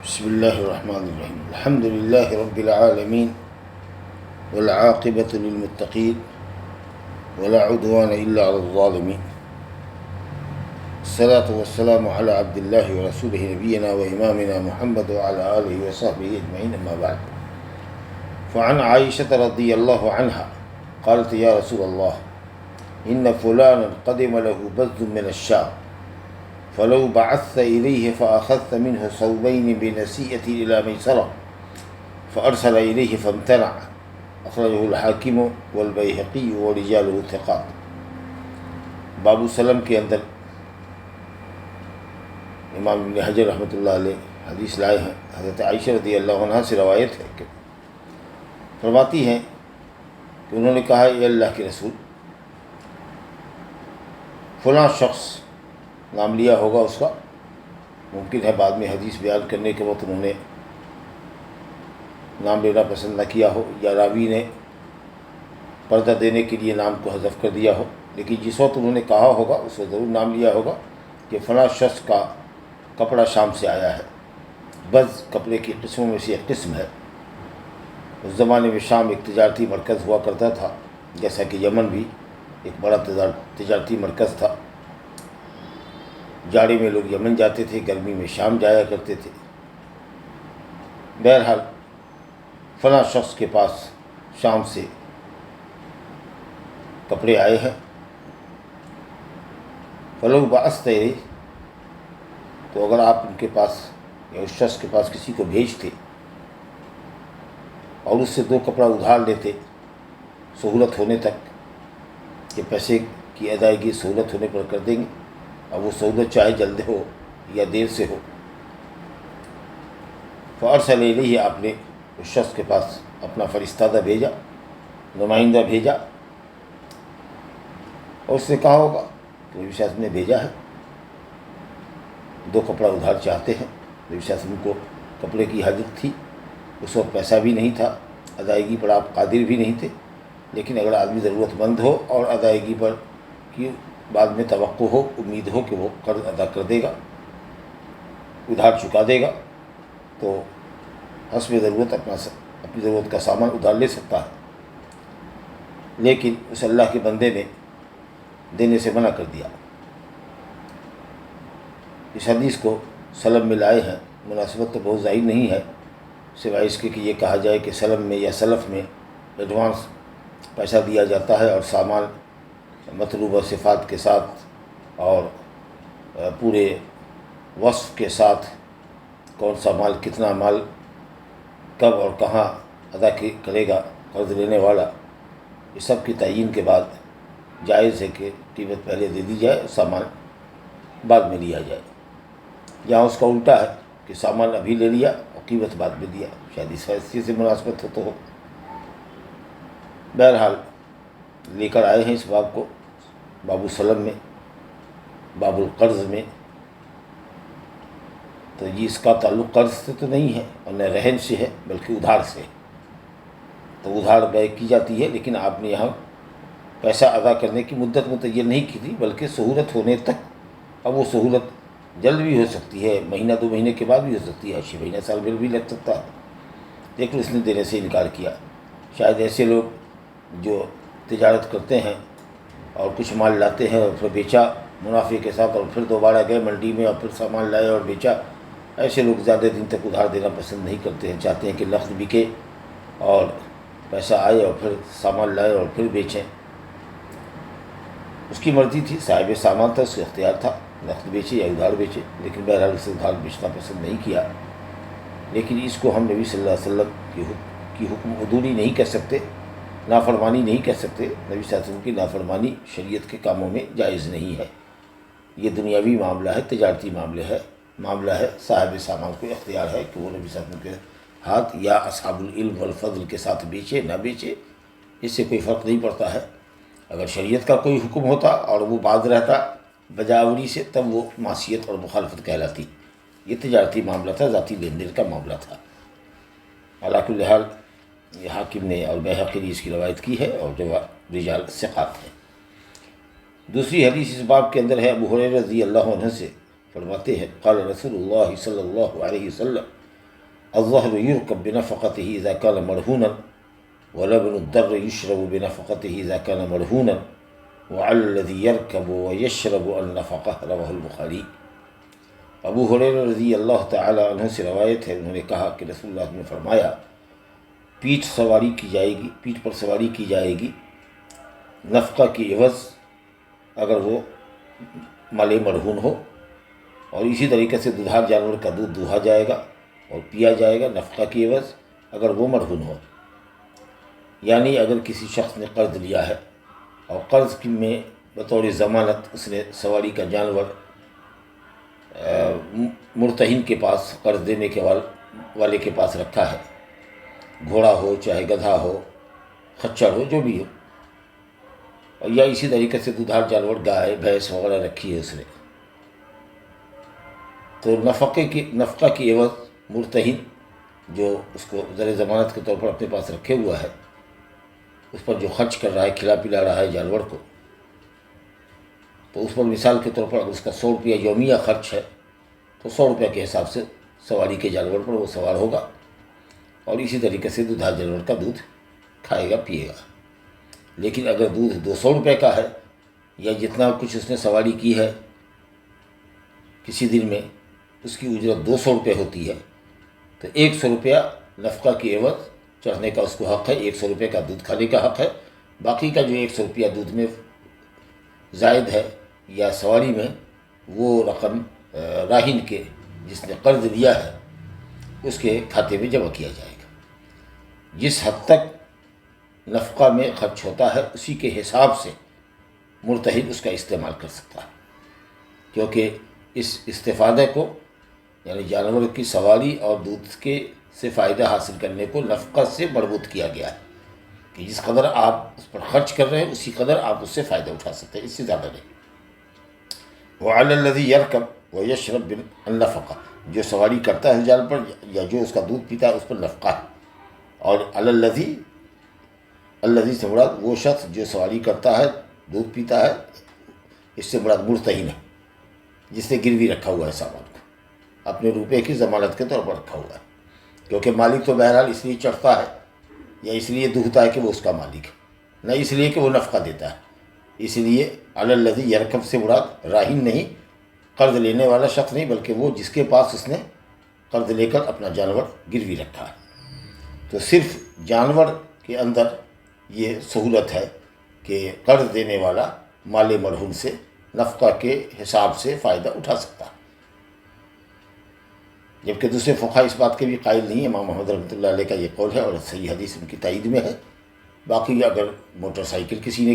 بسم الله الرحمن الرحيم. الحمد لله رب العالمين والعاقبة للمتقين ولا عدوان إلا على الظالمين. الصلاة والسلام على عبد الله ورسوله نبينا وإمامنا محمد وعلى آله وصحبه أجمعين، أما بعد. فعن عائشة رضي الله عنها قالت: يا رسول الله، إن فلانا قدم له بز من الشام، فلو بعثت إليه فأخذت منه صوبين بنسيئة إلى ميسرة، فأرسل إليه فامتنع. أخرجه الحاکم والبیہقی ورجالہ ثقات. باب السلم کے اندر امام ابن حجر رحمۃ اللہ علیہ حدیث لائے ہیں. حضرت عائشہ رضی اللہ عنہ سے روایت ہے کہ فرماتی ہیں کہ انہوں نے کہا: اے اللہ کے رسول، فلاں شخص، نام لیا ہوگا اس کا، ممکن ہے بعد میں حدیث بیان کرنے کے وقت انہوں نے نام لینا پسند نہ کیا ہو، یا راوی نے پردہ دینے کے لیے نام کو حذف کر دیا ہو، لیکن جس وقت انہوں نے کہا ہوگا اس وقت ضرور نام لیا ہوگا کہ فلاں شخص کا کپڑا شام سے آیا ہے. بز کپڑے کی قسموں میں سے ایک قسم ہے. اس زمانے میں شام ایک تجارتی مرکز ہوا کرتا تھا، جیسا کہ یمن بھی ایک بڑا تجارتی مرکز تھا. جاڑے میں لوگ یمن جاتے تھے، گرمی میں شام جایا کرتے تھے. بہرحال فلاں شخص کے پاس شام سے کپڑے آئے ہیں. فلو بعثت الیہ، تو اگر آپ ان کے پاس یا اس شخص کے پاس کسی کو بھیجتے اور اس سے 2 کپڑا ادھار لیتے سہولت ہونے تک، کہ پیسے کی ادائیگی سہولت ہونے پر کر دیں گے، اب وہ سہولت چاہے جلد ہو یا دیر سے ہو. فارسل الیہ، آپ نے اس شخص کے پاس اپنا فرستادہ بھیجا، نمائندہ بھیجا، اور اس نے کہا ہوگا کہ نبی صاحب نے بھیجا ہے، 2 کپڑا ادھار چاہتے ہیں. نبی صاحب کو کپڑے کی حاجت تھی، اس وقت پیسہ بھی نہیں تھا، ادائیگی پر آپ قادر بھی نہیں تھے، لیکن اگر آدمی ضرورت مند ہو اور ادائیگی پر کی بعد میں توقع ہو، امید ہو کہ وہ قرض ادا کر دے گا، ادھار چکا دے گا، تو حسب ضرورت اپنی ضرورت کا سامان ادھار لے سکتا ہے. لیکن اس اللہ کے بندے نے دینے سے منع کر دیا. اس حدیث کو سلم میں لائے ہیں. مناسبت تو بہت ظاہر نہیں ہے، سوائے اس کے کہ یہ کہا جائے کہ سلم میں یا سلف میں ایڈوانس پیسہ دیا جاتا ہے اور سامان مطلوبہ صفات کے ساتھ اور پورے وصف کے ساتھ، کون سا مال، کتنا مال، کب اور کہاں ادا کرے گا قرض لینے والا، یہ سب کی تعیین کے بعد جائز ہے کہ قیمت پہلے دے دی جائے اور سامان بعد میں لیا جائے. یہاں اس کا الٹا ہے کہ سامان ابھی لے لیا اور قیمت بعد میں دیا، شاید اس حیثیت سے مناسبت ہو تو ہو. بہرحال لے کر آئے ہیں اس باب کو، باب السلم میں، باب القرض میں. تو یہ اس کا تعلق قرض سے تو نہیں ہے اور نہ رہن سے ہے، بلکہ ادھار سے. تو ادھار بے کی جاتی ہے، لیکن آپ نے یہاں پیسہ ادا کرنے کی مدت متعین نہیں کی تھی، بلکہ سہولت ہونے تک. اب وہ سہولت جلد بھی ہو سکتی ہے، مہینہ 2 مہینے کے بعد بھی ہو سکتی ہے، 6 مہینہ سال بھر بھی لگ سکتا ہے، لیکن اس نے دینے سے انکار کیا. شاید ایسے لوگ جو تجارت کرتے ہیں اور کچھ مال لاتے ہیں اور پھر بیچا منافع کے ساتھ، اور پھر دوبارہ گئے منڈی میں اور پھر سامان لائے اور بیچا، ایسے لوگ زیادہ دن تک ادھار دینا پسند نہیں کرتے ہیں. چاہتے ہیں کہ لفظ بکے اور پیسہ آئے اور پھر سامان لائے اور پھر بیچیں. اس کی مرضی تھی، صاحب سامان تھا، اس کا اختیار تھا، نقد بیچے یا ادھار بیچے، لیکن بہرحال اسے ادھار بیچنا پسند نہیں کیا. لیکن اس کو ہم نبی صلی اللہ علیہ وسلم کی حکم عدولی نہیں کہہ سکتے، نافرمانی نہیں کہہ سکتے. نبی صلی اللہ علیہ وسلم کی نافرمانی شریعت کے کاموں میں جائز نہیں ہے. یہ دنیاوی معاملہ ہے، تجارتی معاملہ ہے. صاحب سامان کو اختیار ہے کہ وہ نبی صلی اللہ علیہ وسلم کے ہاتھ یا اصحاب العلم والفضل کے ساتھ بیچے نہ بیچے، اس سے کوئی فرق نہیں پڑتا ہے. اگر شریعت کا کوئی حکم ہوتا اور وہ باز رہتا بجاوری سے، تب وہ معصیت اور مخالفت کہلاتی. یہ تجارتی معاملہ تھا، ذاتی لین دین کا معاملہ تھا. علی کل حال یہ حاکم نے اور بیہقی نے اس کی روایت کی ہے، اور جو رجال ثقات ہیں. دوسری حدیث اس باب کے اندر ہے. ابو ہریرہ رضی اللہ عنہ سے فرماتے ہیں: قال رسول اللہ صلی اللہ علیہ وسلم الظهر يركب بنفقته إذا كان مرهونا ولبن الضر يشرب بنفقته إذا كان مرهونا وعلى الذي يركب ويشرب النفقة رواه البخاری۔ ابو ہریرہ رضی اللہ تعالی عنہ سے روایت ہے، انہوں نے کہا کہ رسول اللہ نے فرمایا پیٹھ سواری کی جائے گی، پیٹھ پر سواری کی جائے گی نفقہ کی عوض اگر وہ مال مرہون ہو، اور اسی طریقے سے دودھار جانور کا دودھ دوہا جائے گا اور پیا جائے گا نفقہ کی عوض اگر وہ مرہون ہو۔ یعنی اگر کسی شخص نے قرض لیا ہے اور قرض میں بطور ضمانت اس نے سواری کا جانور مرتہن کے پاس، قرض دینے کے والے کے پاس رکھا ہے، گھوڑا ہو چاہے گدھا ہو خچر ہو جو بھی ہو، اور یا اسی طریقے سے دودھار جانور گائے بھینس وغیرہ رکھی ہے اس نے، تو نفقہ کی عوض مرتہن جو اس کو زر ضمانت کے طور پر اپنے پاس رکھے ہوا ہے، اس پر جو خرچ کر رہا ہے، کھلا پلا رہا ہے جانور کو، تو اس پر مثال کے طور پر اگر اس کا 100 روپیہ یومیہ خرچ ہے تو 100 روپیہ کے حساب سے سواری کے جانور پر وہ سوار ہوگا، اور اسی طریقے سے دودھار جانور کا دودھ کھائے گا پیے گا۔ لیکن اگر دودھ 200 روپے کا ہے یا جتنا کچھ اس نے سواری کی ہے کسی دن میں اس کی اجرت 200 روپے ہوتی ہے، تو 100 روپیہ نفقہ کی عوض چڑھنے کا اس کو حق ہے، 100 روپے کا دودھ کھانے کا حق ہے، باقی کا جو 100 روپیہ دودھ میں زائد ہے یا سواری میں وہ رقم راہن کے جس نے قرض لیا ہے اس کے کھاتے میں جمع کیا جائے گا۔ جس حد تک نفقہ میں خرچ ہوتا ہے اسی کے حساب سے مرتہن اس کا استعمال کر سکتا ہے، کیونکہ اس استفادے کو یعنی جانور کی سواری اور دودھ کے سے فائدہ حاصل کرنے کو نفقہ سے مربوط کیا گیا ہے کہ جس قدر آپ اس پر خرچ کر رہے ہیں اسی قدر آپ اس سے فائدہ اٹھا سکتے ہیں، اس سے زیادہ نہیں۔ وعلی الذی یرکب ویشرب بالنفقہ، جو سواری کرتا ہے جانور پر یا جو اس کا دودھ پیتا ہے اس پر نفقہ ہے، اور علی الذی سے مراد وہ شخص جو سواری کرتا ہے دودھ پیتا ہے، اس سے مراد مرتہن ہے جس نے گروی رکھا ہوا ہے سامان کو، اپنے روپے کی ضمانت کے طور پر رکھا ہوا ہے، کیونکہ مالک تو بہرحال اس لیے چڑھتا ہے یا اس لیے دہتا ہے کہ وہ اس کا مالک ہے، نہ اس لیے کہ وہ نفقہ دیتا ہے۔ اس لیے علی الذی یرکب سے مراد راہن نہیں، قرض لینے والا شخص نہیں، بلکہ وہ جس کے پاس اس نے قرض لے کر اپنا جانور گروی رکھا ہے۔ تو صرف جانور کے اندر یہ سہولت ہے کہ قرض دینے والا مال مرہون سے نفقہ کے حساب سے فائدہ اٹھا سکتا ہے، جبکہ دوسرے فقہاء اس بات کے بھی قائل نہیں ہیں۔ امام محمد رحمۃ اللہ علیہ کا یہ قول ہے اور صحیح حدیث ان کی تائید میں ہے۔ باقی اگر موٹر سائیکل کسی نے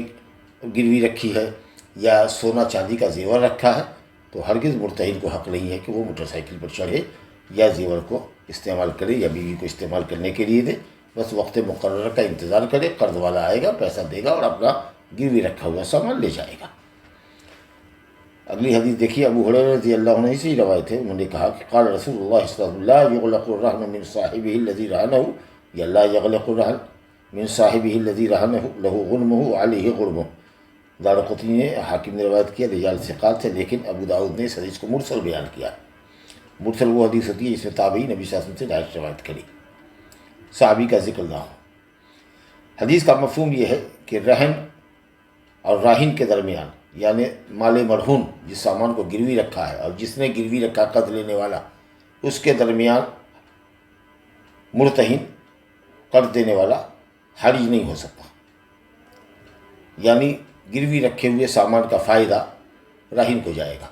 گروی رکھی ہے یا سونا چاندی کا زیور رکھا ہے تو ہرگز مرتہن کو حق نہیں ہے کہ وہ موٹر سائیکل پر چڑھے یا زیور کو استعمال کرے یا بیوی کو استعمال کرنے کے لیے دے، بس وقت مقررہ کا انتظار کرے، قرض والا آئے گا پیسہ دے گا اور اپنا گروی رکھا ہوا سامان لے جائے گا۔ اگلی حدیث دیکھیے، ابو ہریرہ رضی اللہ عنہ سے روایت ہے، انہوں نے کہا کہ قال رسول اللہ صلی اللہ علیہ وسلم لا یغلق الرہن من صاحبہ الذی رہنہ، یا لا یغلق الرہن من صاحبہ الذی رہنہ لہ غنمہ علیہ غرمہ۔ دارقطنی نے، حاکم نے روایت کیا، رجال ثقات ہے، لیکن ابو داؤد نے اس حدیث کو مرسل بیان کیا۔ مرسل وہ حدیث ہوتی ہے جس میں تابعی نبی صلی اللہ علیہ وسلم سے ڈائریکٹ روایت کری، صحابی کا ذکر نہ ہو۔ حدیث کا مفہوم یہ ہے کہ رہن اور راہن کے درمیان، یعنی مال مرہون جس سامان کو گروی رکھا ہے اور جس نے گروی رکھا قرض لینے والا، اس کے درمیان مرتہن قرض دینے والا حرج نہیں ہو سکتا، یعنی گروی رکھے ہوئے سامان کا فائدہ راہن کو جائے گا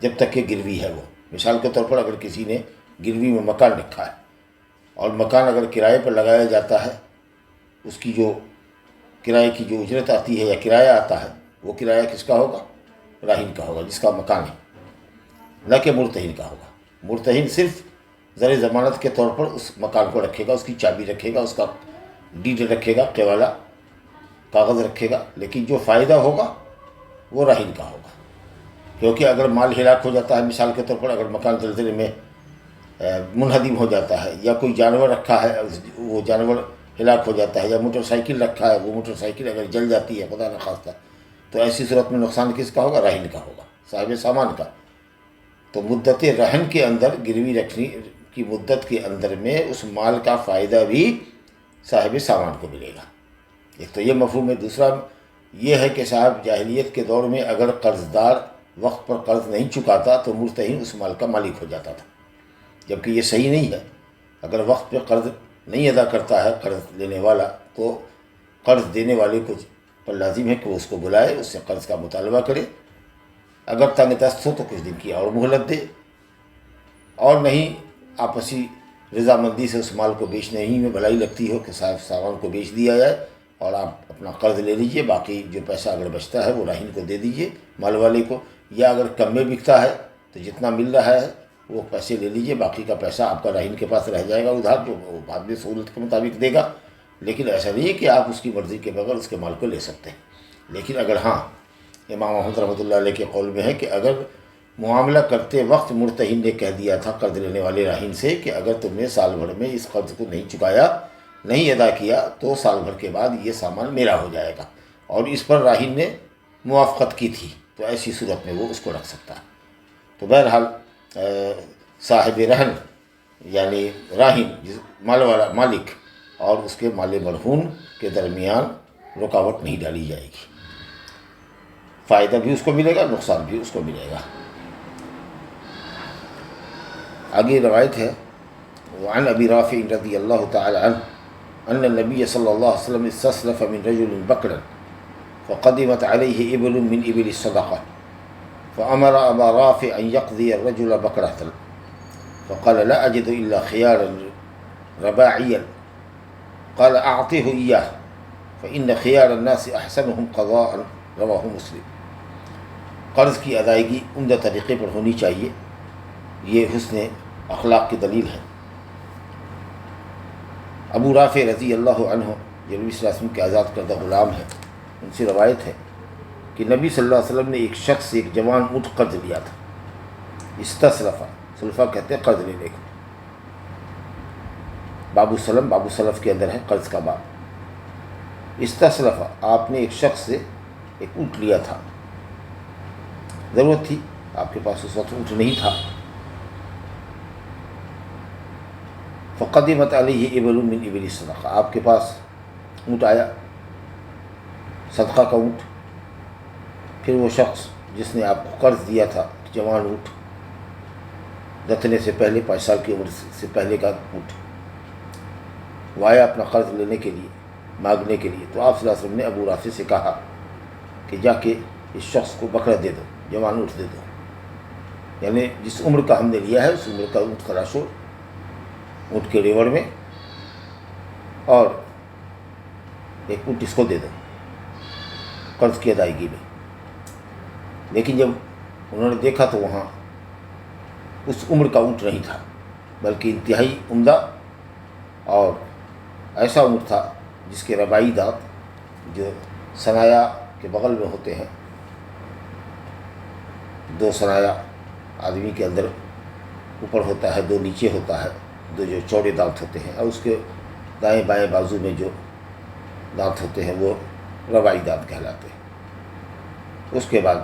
جب تک کہ گروی ہے وہ۔ مثال کے طور پر اگر کسی نے گروی میں مکان رکھا ہے اور مکان اگر کرائے پر لگایا جاتا ہے، اس کی جو کرائے کی جو اجرت آتی ہے یا کرایہ آتا ہے، وہ کرایہ کس کا ہوگا؟ راہن کا ہوگا جس کا مکان ہے، نہ کہ مرتہن کا ہوگا۔ مرتہن صرف زر ضمانت کے طور پر اس مکان کو رکھے گا، اس کی چابی رکھے گا، اس کا ڈیڈ رکھے گا، والا کاغذ رکھے گا، لیکن جو فائدہ ہوگا وہ راہن کا ہوگا، کیونکہ اگر مال ہلاک ہو جاتا ہے، مثال کے طور پر اگر مکان زلزلے میں منہدم ہو جاتا ہے یا کوئی جانور رکھا ہے وہ جانور ہلاک ہو جاتا ہے، یا موٹر سائیکل رکھا ہے وہ موٹر سائیکل اگر جل جاتی ہے خدا نخواستہ، تو ایسی صورت میں نقصان کس کا ہوگا؟ راہن کا ہوگا، صاحب سامان کا۔ تو مدت رہن کے اندر گروی رکھنے کی مدت کے اندر میں اس مال کا فائدہ بھی صاحب سامان کو ملے گا۔ ایک تو یہ مفہوم ہے۔ دوسرا یہ ہے کہ صاحب جاہلیت کے دور میں اگر قرض دار وقت پر قرض نہیں چکاتا تو مرتہن اس مال کا مالک ہو جاتا تھا، جبکہ یہ صحیح نہیں ہے۔ اگر وقت پہ قرض نہیں ادا کرتا ہے قرض لینے والا تو قرض دینے والے کو پر لازم ہے کہ وہ اس کو بلائے، اس سے قرض کا مطالبہ کرے، اگر تنگ دست ہو تو کچھ دن کی اور مہلت دے، اور نہیں آپسی رضامندی سے اس مال کو بیچنے ہی میں بھلائی لگتی ہو کہ صاحب سامان کو بیچ دیا جائے اور آپ اپنا قرض لے لیجئے، باقی جو پیسہ اگر بچتا ہے وہ راہن کو دے دیجئے، مال والے کو، یا اگر کم میں بکتا ہے تو جتنا مل رہا ہے وہ پیسے لے لیجئے، باقی کا پیسہ آپ کا راہن کے پاس رہ جائے گا ادھار، جو وہ بعد میں سہولت کے مطابق دے گا۔ لیکن ایسا نہیں ہے کہ آپ اس کی مرضی کے بغیر اس کے مال کو لے سکتے ہیں۔ لیکن اگر ہاں، امام احمد رحمۃ اللہ علیہ کے قول میں ہے کہ اگر معاملہ کرتے وقت مرتہن نے کہہ دیا تھا قرض لینے والے راہن سے کہ اگر تم نے سال بھر میں اس قرض کو نہیں چکایا، نہیں ادا کیا تو سال بھر کے بعد یہ سامان میرا ہو جائے گا، اور اس پر راہن نے موافقت کی تھی تو ایسی صورت میں وہ اس کو رکھ سکتا ہے۔ تو بہرحال صاحب رہن یعنی راہن مال والا مالک اور اس کے مال مرہون کے درمیان رکاوٹ نہیں ڈالی جائے گی، فائدہ بھی اس کو ملے گا، نقصان بھی اس کو ملے گا۔ آگے روایت ہے وعن ابی رافع رضی اللہ تعالی عنہ ان النبی صلی اللہ علیہ وسلم استسلف من رجل بکرا فقدمت علیہ ابل من ابل الصدقہ فامر ابا رافع ان يقضي الرجل بکرة فقال لا اجد الا خيارا رباعيا قال اعطه اياه فان خيار الناس احسنهم قضاء رواہ مسلم۔ قرض کی ادائیگی عمدہ طریقے پر ہونی چاہیے، یہ حسن اخلاق کی دلیل ہے۔ ابو رافع رضی اللہ عنہ جو نبی صلی اللہ علیہ وسلم کے آزاد کردہ غلام ہیں، ان سے روایت ہے کہ نبی صلی اللہ علیہ وسلم نے ایک شخص سے ایک جوان اونٹ قرض لیا تھا۔ استسلفہ، سلفہ کہتے ہیں قرض لینے کو۔ باب السلم، باب السلف کے اندر ہے قرض کا باب۔ استسلفہ، آپ نے ایک شخص سے ایک اونٹ لیا تھا، ضرورت تھی، آپ کے پاس اس وقت اونٹ نہیں تھا۔ فقدمت علیہ ابل من ابل الصدقہ، آپ کے پاس اونٹ آیا، صدقہ کا اونٹ۔ پھر وہ شخص جس نے آپ کو قرض دیا تھا، جوان اونٹ، دتنے سے پہلے 5 سال کی عمر سے پہلے کا اونٹ، وہ آیا اپنا قرض لینے کے لیے، مانگنے کے لیے۔ تو آپ صلی اللہ علیہ وسلم نے ابو رافع سے کہا کہ جا کے اس شخص کو بکرا دے دو، جوان اونٹ دے دو، یعنی جس عمر کا ہم نے لیا ہے اس عمر کا اونٹ تراشو اونٹ کے ریوڑ میں، اور ایک اونٹ اس کو دے دو قرض کی ادائیگی میں۔ لیکن جب انہوں نے دیکھا تو وہاں اس عمر کا اونٹ نہیں تھا، بلکہ انتہائی عمدہ اور ایسا اونٹ تھا جس کے ربائی دانت جو ثنایا کے بغل میں ہوتے ہیں، 2 ثنایا آدمی کے اندر اوپر ہوتا ہے، 2 نیچے ہوتا ہے، 2 جو چوڑے دانت ہوتے ہیں، اور اس کے دائیں بائیں بازو میں جو دانت ہوتے ہیں وہ ربائی دانت کہلاتے ہیں۔ اس کے بعد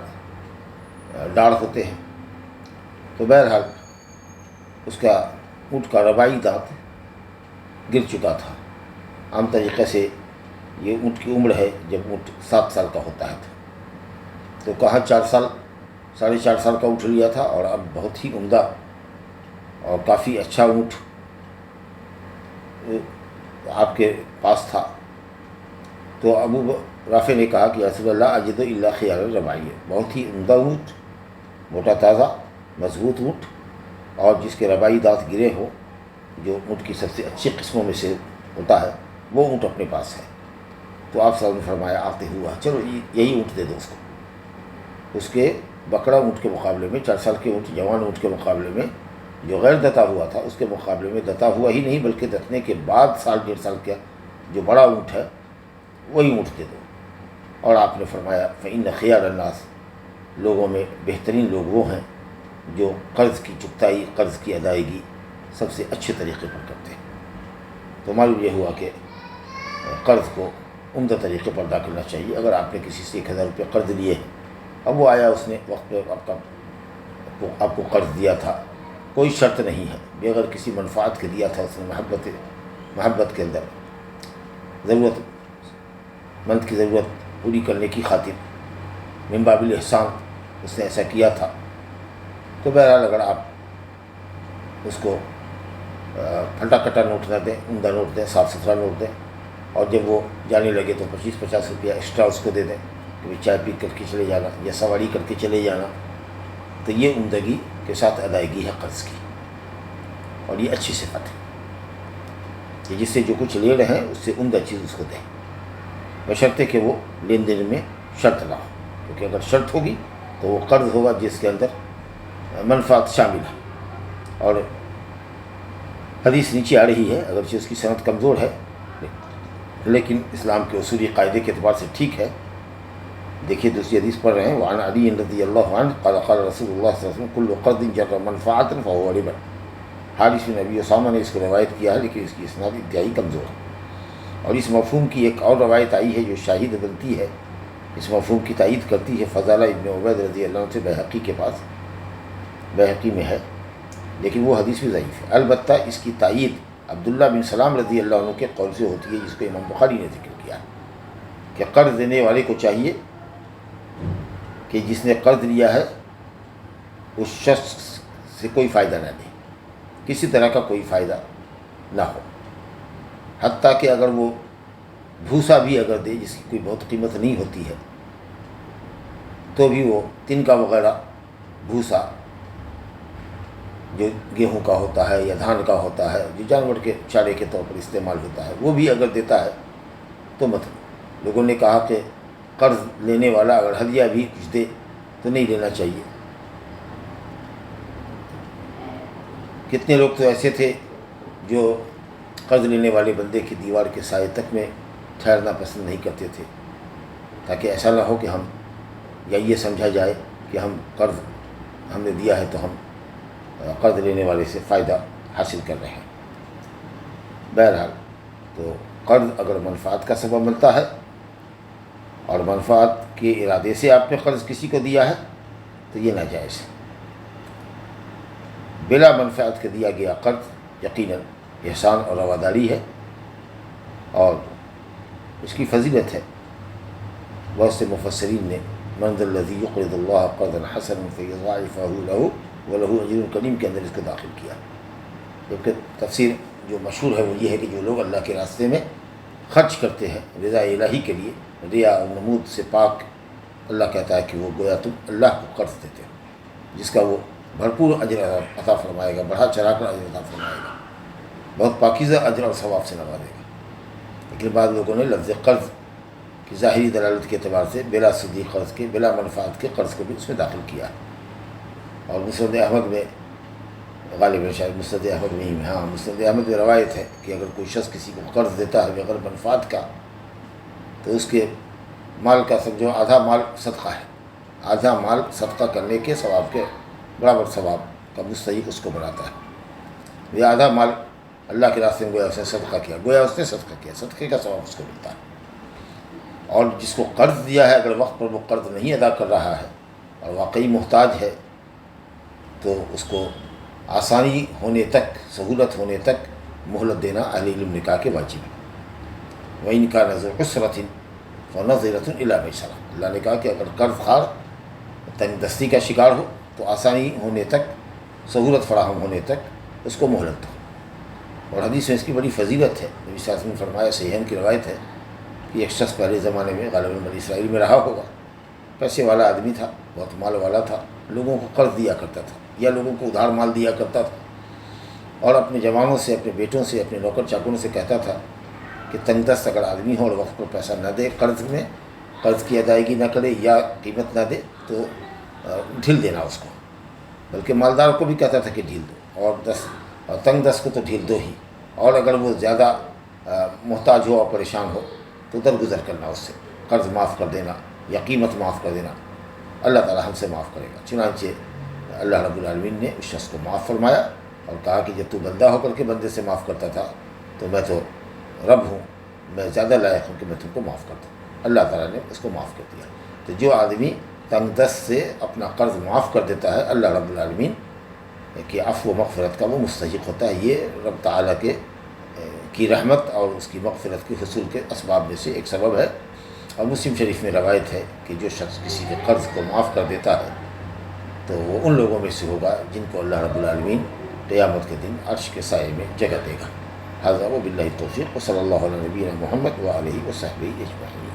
ڈاڑھ ہوتے ہیں۔ تو بہرحال اس کا اونٹ کا ربائی دانت گر چکا تھا۔ عام طریقے سے یہ اونٹ کی عمر ہے جب اونٹ 7 سال کا ہوتا ہے، تو کہاں 4 سال 4.5 سال کا اونٹ لیا تھا، اور اب بہت ہی عمدہ اور کافی اچھا اونٹ آپ کے پاس تھا۔ تو ابو رافع نے کہا کہ رسول اللہ اجد الا خیار رباعی، بہت ہی عمدہ اونٹ، موٹا تازہ مضبوط اونٹ، اور جس کے ربائی دانت گرے ہو، جو اونٹ کی سب سے اچھی قسموں میں سے ہوتا ہے، وہ اونٹ اپنے پاس ہے۔ تو آپ صلی اللہ علیہ وسلم نے فرمایا آتے ہوا، چلو یہی اونٹ دے دو اس کو۔ اس کے بکرا اونٹ کے مقابلے میں، 4 سال کے اونٹ جوان اونٹ کے مقابلے میں، جو غیر دتا ہوا تھا اس کے مقابلے میں دتا ہوا ہی نہیں بلکہ دتنے کے بعد 1.5 سال کا جو بڑا اونٹ ہے وہی اونٹ دے دو۔ اور آپ نے فرمایا فإن خیار الناس، لوگوں میں بہترین لوگ وہ ہیں جو قرض کی چکتائی، قرض کی ادائیگی سب سے اچھے طریقے پر کرتے ہیں۔ تو معلوم یہ ہوا کہ قرض کو عمدہ طریقے پر ادا کرنا چاہیے۔ اگر آپ نے کسی سے 1000 روپے قرض لیے ہیں، اب وہ آیا، اس نے وقت پہ آپ کو قرض دیا تھا، کوئی شرط نہیں ہے، بغیر کسی منفعت کے دیا تھا اس نے، محبت کے اندر ضرورت مند کی ضرورت پوری کرنے کی خاطر من باب الاحسان اس نے ایسا کیا تھا۔ تو بہرحال اگر آپ اس کو پھٹا کٹا نوٹ نہ دیں، عمدہ نوٹ دیں، صاف ستھرا نوٹ دیں، اور جب وہ جانے لگے تو 25-50 روپیہ ایکسٹرا اس کو دے دیں کہ بھائی چائے پی کر کے چلے جانا یا سواری کر کے چلے جانا، تو یہ عمدگی کے ساتھ ادائیگی ہے قرض کی، اور یہ اچھی صفت ہے کہ جس سے جو کچھ لے رہے ہیں اس سے عمدہ چیز اس کو دیں، بشرطے کہ وہ لین دین میں شرط نہ ہو، کیونکہ اگر شرط ہوگی تو وہ قرض ہوگا جس کے اندر منفعت شامل ہے۔ اور حدیث نیچے آ رہی ہے، اگرچہ اس کی سند کمزور ہے لیکن اسلام کے اصولی قاعدے کے اعتبار سے ٹھیک ہے۔ دیکھیے دوسری حدیث پڑھ رہے ہیں، وعن علی رضی اللہ عنہ قال قال رسول اللہ صلی اللہ علیہ وسلم کل قرض جر منفعۃ فهو ربا۔ حارث بن ابی اسامہ نے اس کو روایت کیا ہے لیکن اس کی اسناد انتہائی کمزور ہے، اور اس مفہوم کی ایک اور روایت آئی ہے جو شاہد بنتی ہے، اس مفہوم کی تائید کرتی ہے فضالہ ابن عبید رضی اللہ عنہ سے بحقی کے پاس، بحقی میں ہے، لیکن وہ حدیث بھی ضعیف ہے۔ البتہ اس کی تائید عبداللہ بن سلام رضی اللہ عنہ کے قول سے ہوتی ہے، جس کو امام بخاری نے ذکر کیا ہے کہ قرض دینے والے کو چاہیے کہ جس نے قرض لیا ہے اس شخص سے کوئی فائدہ نہ دے، کسی طرح کا کوئی فائدہ نہ ہو، حتیٰ کہ اگر وہ بھوسا بھی اگر دے جس کی کوئی بہت قیمت نہیں ہوتی ہے تو بھی وہ تن کا وغیرہ بھوسا جو گیہوں کا ہوتا ہے یا دھان کا ہوتا ہے جو جانور کے چارے کے طور پر استعمال ہوتا ہے وہ بھی اگر دیتا ہے تو مطلب لوگوں نے کہا کہ قرض لینے والا اگر ہدیہ بھی کچھ دے تو نہیں لینا چاہیے۔ کتنے لوگ تو ایسے تھے جو قرض لینے والے بندے کی دیوار کے سائے تک میں ٹھہرنا پسند نہیں کرتے تھے، تاکہ ایسا نہ ہو کہ ہم یا یہ سمجھا جائے کہ ہم قرض ہم نے دیا ہے تو ہم قرض لینے والے سے فائدہ حاصل کر رہے ہیں۔ بہرحال تو قرض اگر منفعت کا سبب بنتا ہے اور منفعت کے ارادے سے آپ نے قرض کسی کو دیا ہے تو یہ ناجائز ہے۔ بلا منفعت کے دیا گیا قرض یقیناً احسان اور رواداری ہے اور اس کی فضیلت ہے۔ بہت سے مفسرین نے من ذا الذی یقرض اللہ قرضا حسنا فیضاعفہ لہ ولہ اجر کریم کے اندر اس کو داخل کیا، جبکہ تفسیر جو مشہور ہے وہ یہ ہے کہ جو لوگ اللہ کے راستے میں خرچ کرتے ہیں رضا الہی کے لیے، ریا اور نمود سے پاک، اللہ کہتا ہے کہ وہ گویا تم اللہ کو قرض دیتے ہو جس کا وہ بھرپور اجر عطا فرمائے گا، بڑھا چڑھا کر اجر عطا فرمائے گا، بہت پاکیزہ اجر اور ثواب سے نوازے گا۔ لیکن بعض لوگوں نے لفظ قرض کی ظاہری دلالت کے اعتبار سے بلا سودی قرض کے، بلا منفعت کے قرض کو بھی اس میں داخل کیا، اور مسند احمد میں غالباً شاید مسند احمد میں ہی مسند احمد میں روایت ہے کہ اگر کوئی شخص کسی کو قرض دیتا ہے بغیر منفعت کا تو اس کے مال کا سمجھو آدھا مال صدقہ ہے، آدھا مال صدقہ کرنے کے ثواب کے برابر ثواب کا مستحق اس کو بناتا ہے۔ یہ آدھا مال اللہ کے راستے میں گویا اس نے صدقہ کیا، گویا اس نے صدقہ کیا، صدقے کا ثواب اس کو ملتا ہے۔ اور جس کو قرض دیا ہے اگر وقت پر وہ قرض نہیں ادا کر رہا ہے اور واقعی محتاج ہے تو اس کو آسانی ہونے تک، سہولت ہونے تک مہلت دینا اہل علم نے کہا کہ واجب ہے۔ وَإِنْ كَانَ ذُو عُسْرَةٍ فَنَظِرَةٌ إِلَىٰ مَيْسَرَةٍ، اللہ نے کہا کہ اگر قرض خواہ تنگ دستی کا شکار ہو تو آسانی ہونے تک، سہولت فراہم ہونے تک اس کو مہلت دو۔ اور حدیث میں اس کی بڑی فضیلت ہے، نبی صلی اللہ علیہ وسلم نے فرمایا، صحیحین کی روایت ہے کہ ایک شخص پہلے زمانے میں غالباً بنی اسرائیل میں رہا ہوگا، پیسے والا آدمی تھا، بہت مال والا تھا، لوگوں کو قرض دیا کرتا تھا یا لوگوں کو ادھار مال دیا کرتا تھا، اور اپنے جوانوں سے، اپنے بیٹوں سے، اپنے نوکر چاکروں سے کہتا تھا کہ تنگ دست اگر آدمی ہو اور وقت پر پیسہ نہ دے، قرض میں قرض کی ادائیگی نہ کرے یا قیمت نہ دے تو ڈھیل دینا اس کو، بلکہ مالدار کو بھی کہتا تھا کہ ڈھیل دو، اور تنگ دست کو تو ڈھیل دو ہی، اور اگر وہ زیادہ محتاج ہو اور پریشان ہو تو درگزر کرنا اس سے، قرض معاف کر دینا یا قیمت معاف کر دینا، اللہ تعالی ہم سے معاف کرے گا۔ چنانچہ اللہ رب العالمین نے اس شخص کو معاف فرمایا اور کہا کہ جب تو بندہ ہو کر کے بندے سے معاف کرتا تھا تو میں تو رب ہوں، میں زیادہ لائق ہوں کہ میں تم کو معاف کر دوں۔ اللہ تعالیٰ نے اس کو معاف کر دیا۔ تو جو آدمی تنگ دست سے اپنا قرض معاف کر دیتا ہے، اللہ رب العالمین کہ عفو و مغفرت کا وہ مستحق ہوتا ہے. یہ رب تعالیٰ کی رحمت اور اس کی مغفرت کے حصول کے اسباب میں سے ایک سبب ہے. اور مسلم شریف میں روایت ہے کہ جو شخص کسی کے قرض کو معاف کر دیتا ہے تو وہ ان لوگوں میں سے ہوگا جن کو اللہ رب العالمین قیامت کے دن عرش کے سائے میں جگہ دے گا. ھذا وباللہ التوفیق وصلی اللہ علی نبینا محمد وآلہ وصحبہ اجمعین.